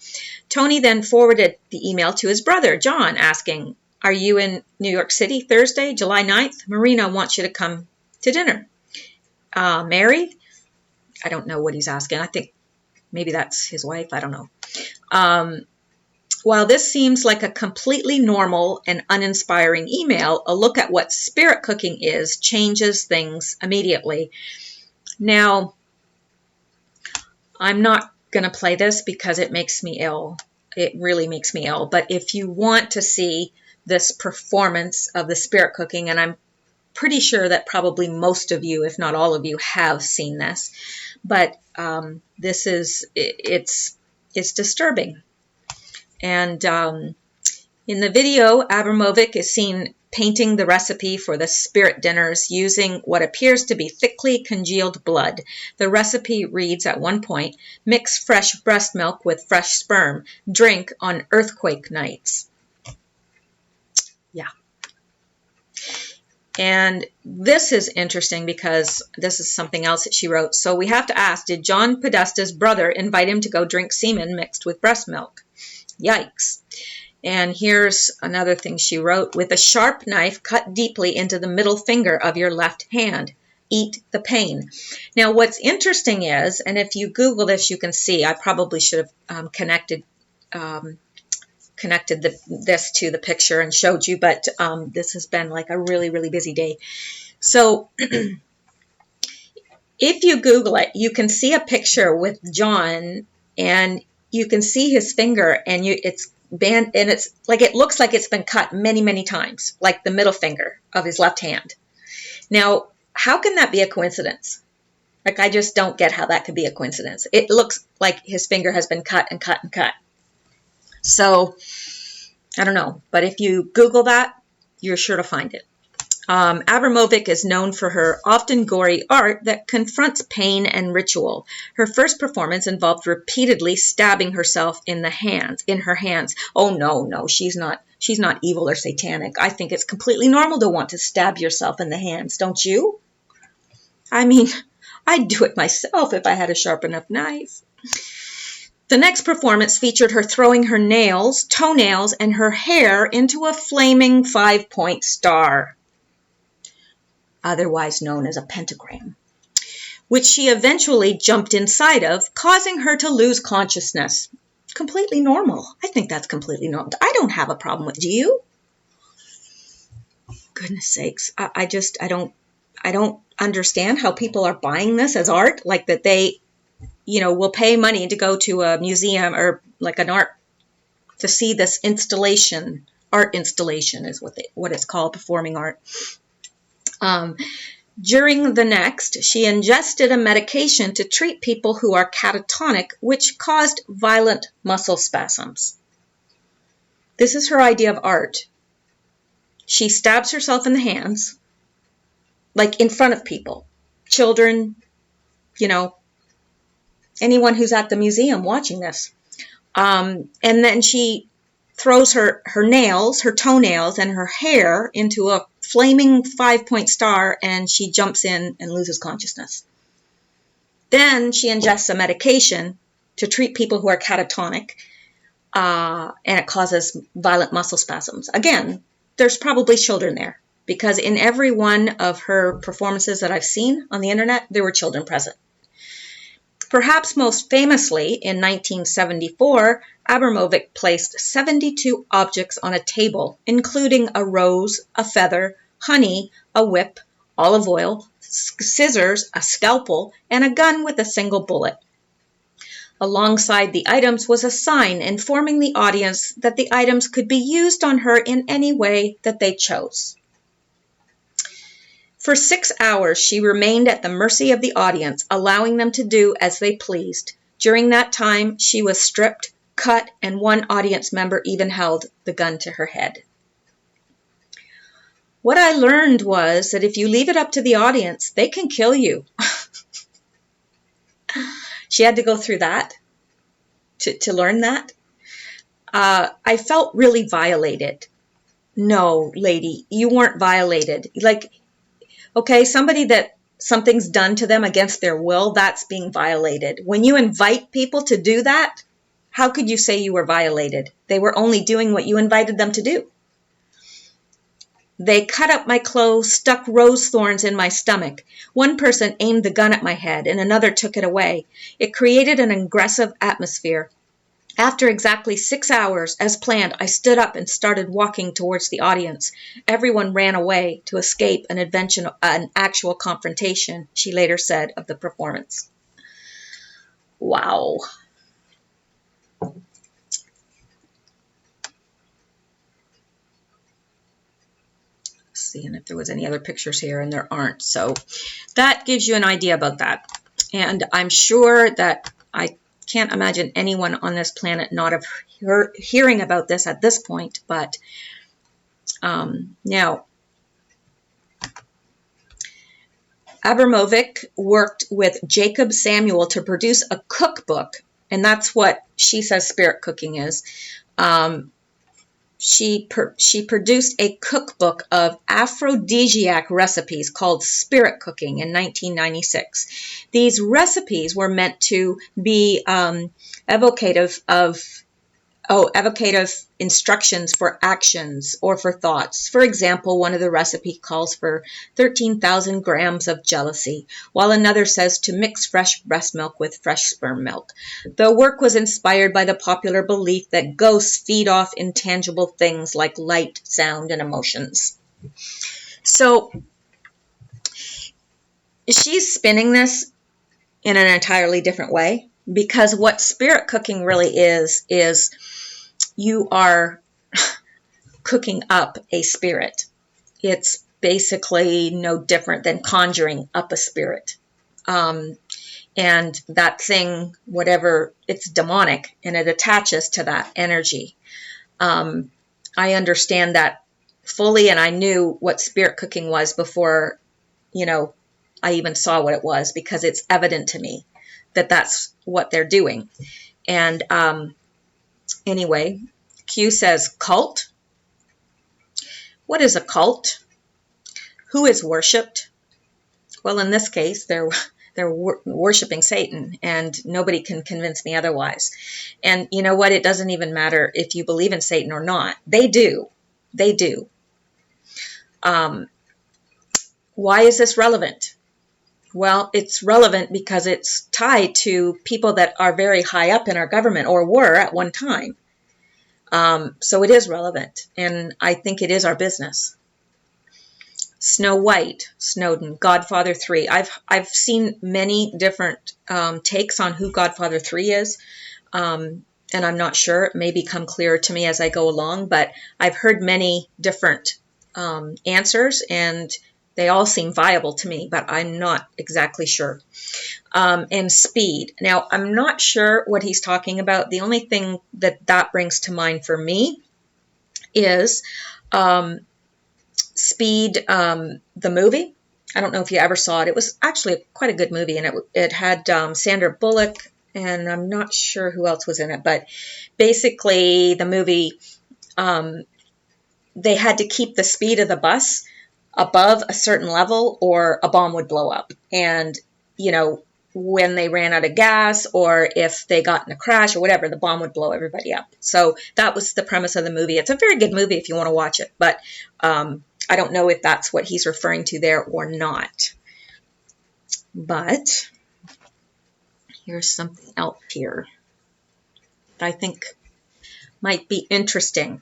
Tony then forwarded the email to his brother, John, asking, are you in New York City Thursday, July 9th? Marina wants you to come to dinner. Mary? I don't know what he's asking. I think maybe that's his wife. I don't know. While this seems like a completely normal and uninspiring email, a look at what spirit cooking is changes things immediately. Now, I'm not going to play this because it makes me ill. It really makes me ill. But if you want to see this performance of the spirit cooking, and I'm pretty sure that probably most of you, if not all of you, have seen this. But this is, it's disturbing. And in the video, Abramovic is seen painting the recipe for the spirit dinners using what appears to be thickly congealed blood. The recipe reads at one point, mix fresh breast milk with fresh sperm. Drink on earthquake nights. Yeah. And this is interesting because this is something else that she wrote. So we have to ask, did John Podesta's brother invite him to go drink semen mixed with breast milk? Yikes. And here's another thing she wrote. With a sharp knife, cut deeply into the middle finger of your left hand. Eat the pain. Now, what's interesting is, and if you Google this, you can see, I probably should have connected this to the picture and showed you, but this has been like a really, really busy day. So if you Google it, you can see a picture with John, and you can see his finger, and it's bent, and it's like, it looks like it's been cut many, many times, like the middle finger of his left hand. Now, how can that be a coincidence? Like, I just don't get how that could be a coincidence. It looks like his finger has been cut and cut and cut. So, I don't know. But if you Google that, you're sure to find it. Abramovic is known for her often gory art that confronts pain and ritual. Her first performance involved repeatedly stabbing herself in her hands. Oh, no, she's not evil or satanic. I think it's completely normal to want to stab yourself in the hands, don't you? I mean, I'd do it myself if I had a sharp enough knife. The next performance featured her throwing her nails, toenails, and her hair into a flaming 5-point star, otherwise known as a pentagram, which she eventually jumped inside of, causing her to lose consciousness. Completely normal. I think that's completely normal. I don't have a problem with it. Do you? Goodness sakes. I don't understand how people are buying this as art, like that they, will pay money to go to a museum or like an art to see this installation. Art installation is what it's called, performing art. During the next, she ingested a medication to treat people who are catatonic, which caused violent muscle spasms. This is her idea of art. She stabs herself in the hands, like in front of people, children, anyone who's at the museum watching this. And then she throws her nails, her toenails, and her hair into a flaming 5-point star, and she jumps in and loses consciousness. Then she ingests a medication to treat people who are catatonic, and it causes violent muscle spasms. Again, there's probably children there, because in every one of her performances that I've seen on the internet, there were children present. Perhaps most famously, in 1974, Abramovic placed 72 objects on a table, including a rose, a feather, honey, a whip, olive oil, scissors, a scalpel, and a gun with a single bullet. Alongside the items was a sign informing the audience that the items could be used on her in any way that they chose. For 6 hours, she remained at the mercy of the audience, allowing them to do as they pleased. During that time, she was stripped, cut, and one audience member even held the gun to her head. What I learned was that if you leave it up to the audience, they can kill you. She had to go through that to learn that. I felt really violated. No, lady, you weren't violated. Okay, something's done to them against their will, that's being violated. When you invite people to do that, how could you say you were violated? They were only doing what you invited them to do. They cut up my clothes, stuck rose thorns in my stomach. One person aimed the gun at my head, and another took it away. It created an aggressive atmosphere. After exactly 6 hours, as planned, I stood up and started walking towards the audience. Everyone ran away to escape an actual confrontation, she later said of the performance. Wow. Seeing if there was any other pictures here, and there aren't. So that gives you an idea about that. And I'm sure that I can't imagine anyone on this planet not have hearing about this at this point, but Now, Abramovic worked with Jacob Samuel to produce a cookbook, and that's what she says spirit cooking is. She produced a cookbook of aphrodisiac recipes called Spirit Cooking in 1996. These recipes were meant to be evocative instructions for actions or for thoughts. For example, one of the recipe calls for 13,000 grams of jealousy, while another says to mix fresh breast milk with fresh sperm milk. The work was inspired by the popular belief that ghosts feed off intangible things like light, sound, and emotions. So she's spinning this in an entirely different way, because what spirit cooking really is you are cooking up a spirit. It's basically no different than conjuring up a spirit. And that thing, whatever, it's demonic, and it attaches to that energy. I understand that fully, and I knew what spirit cooking was before, I even saw what it was, because it's evident to me that that's what they're doing. And anyway, Q says cult. What is a cult? Who is worshipped? Well, in this case, they're worshiping Satan, and nobody can convince me otherwise. And you know what? It doesn't even matter if you believe in Satan or not. They do. They do. Why is this relevant? Well, it's relevant because it's tied to people that are very high up in our government, or were at one time. So it is relevant, and I think it is our business. Snow White, Snowden, Godfather 3. I've seen many different takes on who Godfather 3 is, and I'm not sure. It may become clearer to me as I go along, but I've heard many different answers, and they all seem viable to me, but I'm not exactly sure. And speed. Now, I'm not sure what he's talking about. The only thing that brings to mind for me is Speed, the movie. I don't know if you ever saw it. It was actually quite a good movie, and it had Sandra Bullock, and I'm not sure who else was in it, but basically the movie, they had to keep the speed of the bus above a certain level or a bomb would blow up. And, when they ran out of gas, or if they got in a crash or whatever, the bomb would blow everybody up. So that was the premise of the movie. It's a very good movie if you want to watch it, but I don't know if that's what he's referring to there or not. But here's something else here that I think might be interesting.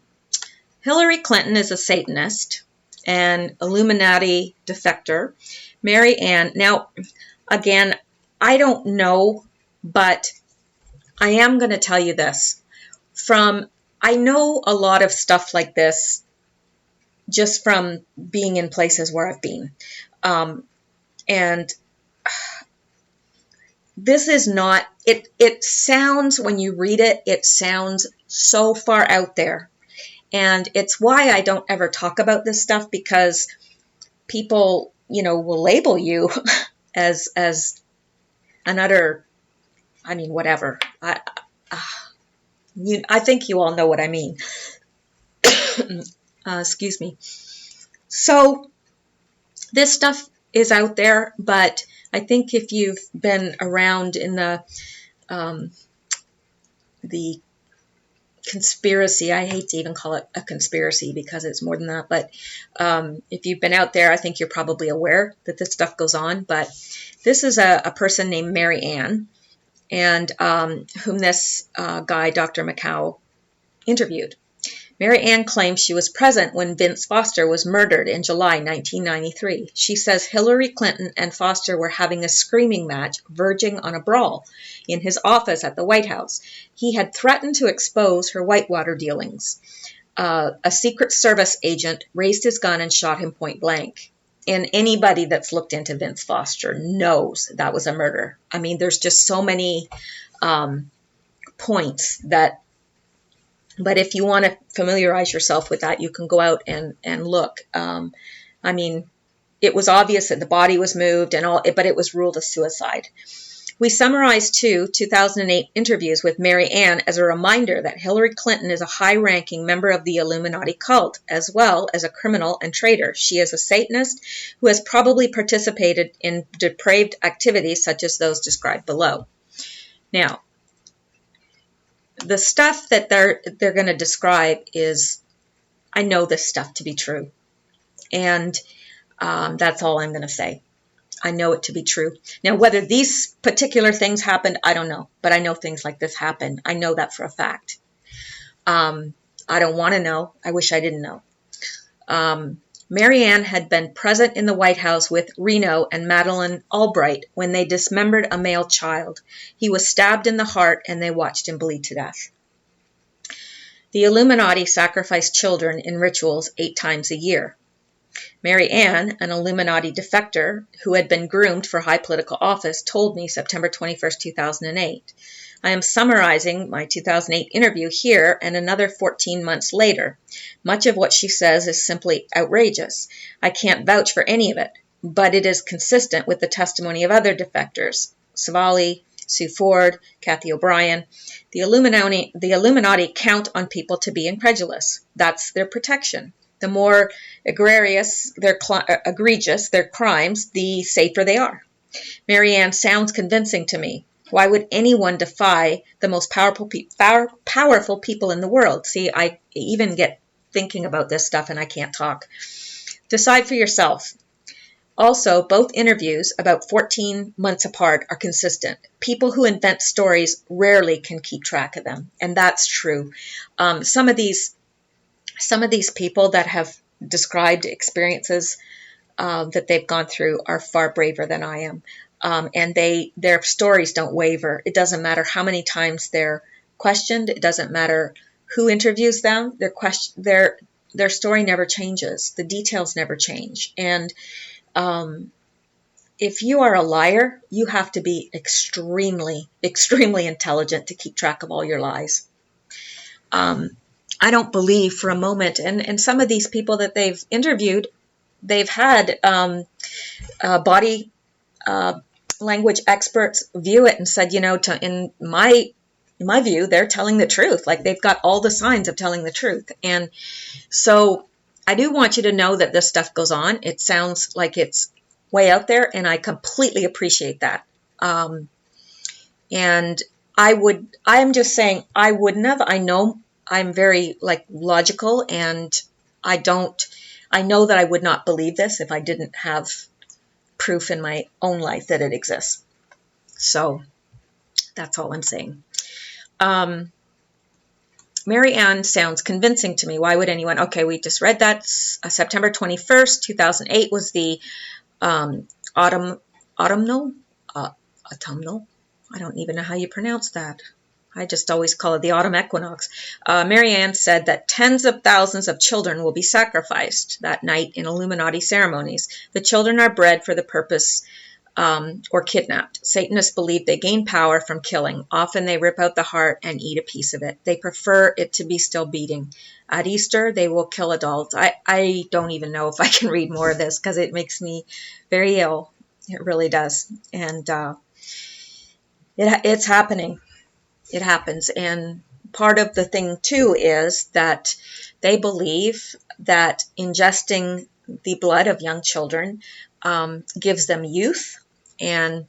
Hillary Clinton is a Satanist and Illuminati defector. Mary Ann, now, again, I don't know, but I am going to tell you this. I know a lot of stuff like this just from being in places where I've been. And this is not, it sounds, when you read it, it sounds so far out there. And it's why I don't ever talk about this stuff, because people, will label you as another, whatever. I think you all know what I mean. Excuse me. So this stuff is out there, but I think if you've been around in the conspiracy, I hate to even call it a conspiracy because it's more than that, but if you've been out there, I think you're probably aware that this stuff goes on. But this is a person named Mary Ann, and whom this guy, Dr. McCow, interviewed. Mary Ann claims she was present when Vince Foster was murdered in July 1993. She says Hillary Clinton and Foster were having a screaming match verging on a brawl in his office at the White House. He had threatened to expose her whitewater dealings. A Secret Service agent raised his gun and shot him point blank. And anybody that's looked into Vince Foster knows that was a murder. There's just so many points that But if you want to familiarize yourself with that, you can go out and look. I mean, it was obvious that the body was moved and all, but it was ruled a suicide. We summarized 2008 interviews with Mary Ann as a reminder that Hillary Clinton is a high-ranking member of the Illuminati cult, as well as a criminal and traitor. She is a Satanist who has probably participated in depraved activities such as those described below. Now, the stuff that they're going to describe is, I know this stuff to be true, and that's all I'm going to say. I know it to be true. Now, whether these particular things happened, I don't know. But I know things like this happen. I know that for a fact. I don't want to know. I wish I didn't know. Mary Ann had been present in the White House with Reno and Madeleine Albright when they dismembered a male child. He was stabbed in the heart and they watched him bleed to death. The Illuminati sacrificed children in rituals 8 times a year. Mary Ann, an Illuminati defector who had been groomed for high political office, told me September 21st, 2008. I am summarizing my 2008 interview here and another 14 months later. Much of what she says is simply outrageous. I can't vouch for any of it, but it is consistent with the testimony of other defectors, Savali, Sue Ford, Kathy O'Brien. The Illuminati count on people to be incredulous. That's their protection. The more egregious their crimes, the safer they are. Mary Ann sounds convincing to me. Why would anyone defy the most powerful people in the world? See, I even get thinking about this stuff and I can't talk. Decide for yourself. Also, both interviews, about 14 months apart, are consistent. People who invent stories rarely can keep track of them, and that's true. Some of these people that have described experiences that they've gone through are far braver than I am. And their stories don't waver. It doesn't matter how many times they're questioned. It doesn't matter who interviews them. Their story never changes. The details never change. And if you are a liar, you have to be extremely, extremely intelligent to keep track of all your lies. I don't believe for a moment, and some of these people that they've interviewed, they've had body language experts view it and said, in my view, they're telling the truth. Like, they've got all the signs of telling the truth. And so I do want you to know that this stuff goes on. It sounds like it's way out there, and I completely appreciate that. And I'm just saying I wouldn't have. I know I'm very logical, and I know that I would not believe this if I didn't have proof in my own life that it exists. So that's all I'm saying. Mary Ann sounds convincing to me. Why would anyone? Okay, we just read that. September 21st, 2008 was the autumnal. I don't even know how you pronounce that. I just always call it the autumn equinox. Mary Ann said that tens of thousands of children will be sacrificed that night in Illuminati ceremonies. The children are bred for the purpose or kidnapped. Satanists believe they gain power from killing. Often they rip out the heart and eat a piece of it. They prefer it to be still beating. At Easter, they will kill adults. I don't even know if I can read more of this because it makes me very ill. It really does. And it's happening. It happens. And part of the thing, too, is that they believe that ingesting the blood of young children gives them youth. And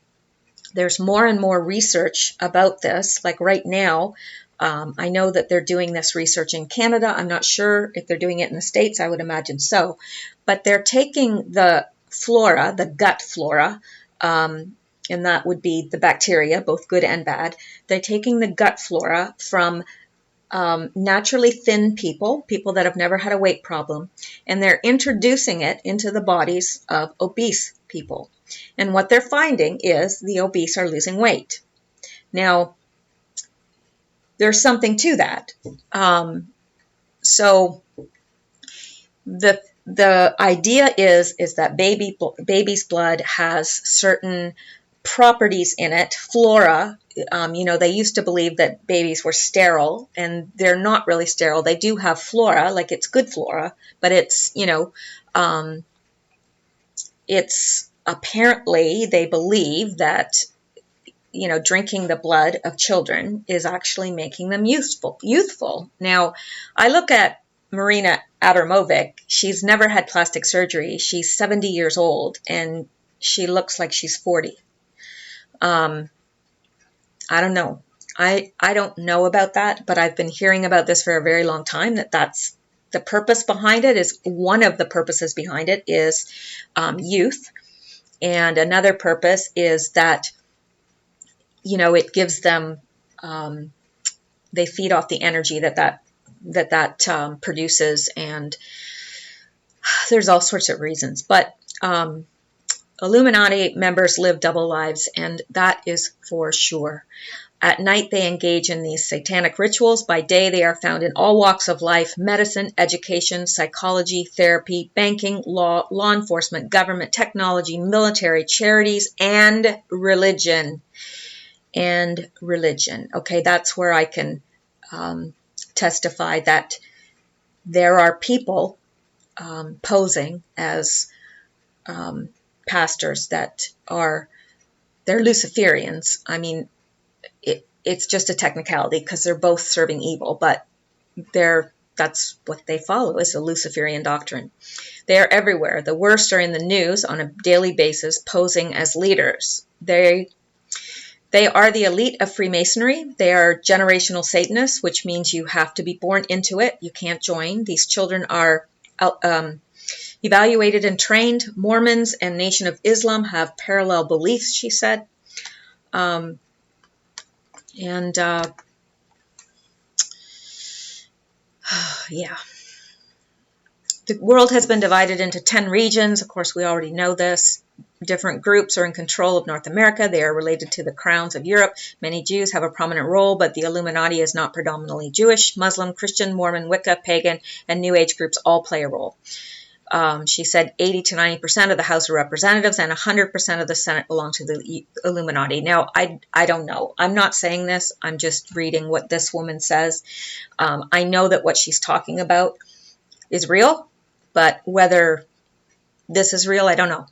there's more and more research about this. Like right now, I know that they're doing this research in Canada. I'm not sure if they're doing it in the States. I would imagine so. But they're taking the flora, the gut flora, and that would be the bacteria, both good and bad. They're taking the gut flora from naturally thin people that have never had a weight problem, and they're introducing it into the bodies of obese people. And what they're finding is the obese are losing weight. Now, there's something to that. So the idea is that baby's blood has certain properties in it, flora, They used to believe that babies were sterile, and they're not really sterile. They do have flora, like it's good flora, but it's apparently they believe that, drinking the blood of children is actually making them youthful. Now, I look at Marina Abramovic. She's never had plastic surgery. She's 70 years old, and she looks like she's 40. I don't know. I don't know about that, but I've been hearing about this for a very long time, that's the purpose behind it. Is one of the purposes behind it is youth. And another purpose is that, it gives them, they feed off the energy that produces, and there's all sorts of reasons. But Illuminati members live double lives, and that is for sure. At night, they engage in these satanic rituals. By day, they are found in all walks of life: medicine, education, psychology, therapy, banking, law enforcement, government, technology, military, charities, and religion. Okay, that's where I can testify that there are people posing as pastors that they're Luciferians. I mean, it's just a technicality because they're both serving evil, but that's what they follow, is the Luciferian doctrine. They are everywhere. The worst are in the news on a daily basis, posing as leaders. They are the elite of Freemasonry. They are generational Satanists, which means you have to be born into it. You can't join. These children are evaluated and trained. Mormons and Nation of Islam have parallel beliefs, she said. Yeah. The world has been divided into 10 regions. Of course, we already know this. Different groups are in control of North America. They are related to the crowns of Europe. Many Jews have a prominent role, but the Illuminati is not predominantly Jewish. Muslim, Christian, Mormon, Wicca, Pagan, and New Age groups all play a role. She said 80 to 90% of the House of Representatives and 100% of the Senate belong to the Illuminati. Now, I don't know. I'm not saying this. I'm just reading what this woman says. I know that what she's talking about is real, but whether this is real, I don't know.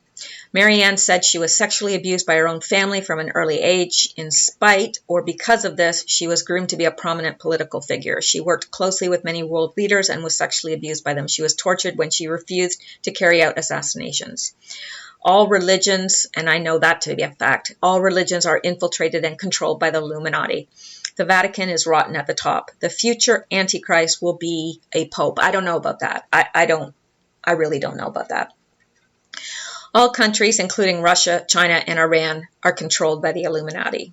Marianne said she was sexually abused by her own family from an early age. In spite or because of this, she was groomed to be a prominent political figure. She worked closely with many world leaders and was sexually abused by them. She was tortured when she refused to carry out assassinations. All religions, and I know that to be a fact, all religions are infiltrated and controlled by the Illuminati. The Vatican is rotten at the top. The future Antichrist will be a pope. I don't know about that. I really don't know about that. All countries, including Russia, China, and Iran, are controlled by the Illuminati.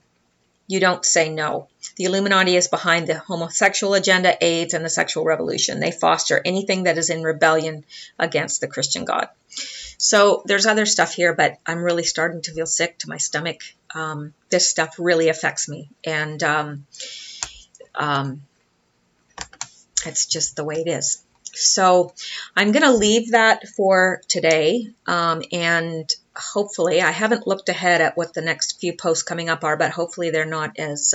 You don't say no. The Illuminati is behind the homosexual agenda, AIDS, and the sexual revolution. They foster anything that is in rebellion against the Christian God. So there's other stuff here, but I'm really starting to feel sick to my stomach. This stuff really affects me, and it's just the way it is. So I'm going to leave that for today, and hopefully, I haven't looked ahead at what the next few posts coming up are, but hopefully they're not as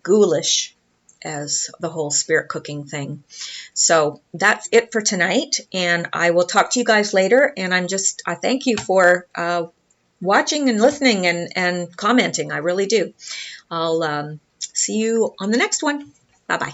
ghoulish as the whole spirit cooking thing. So that's it for tonight, and I will talk to you guys later, and I thank you for watching and listening and commenting. I really do. I'll see you on the next one. Bye-bye.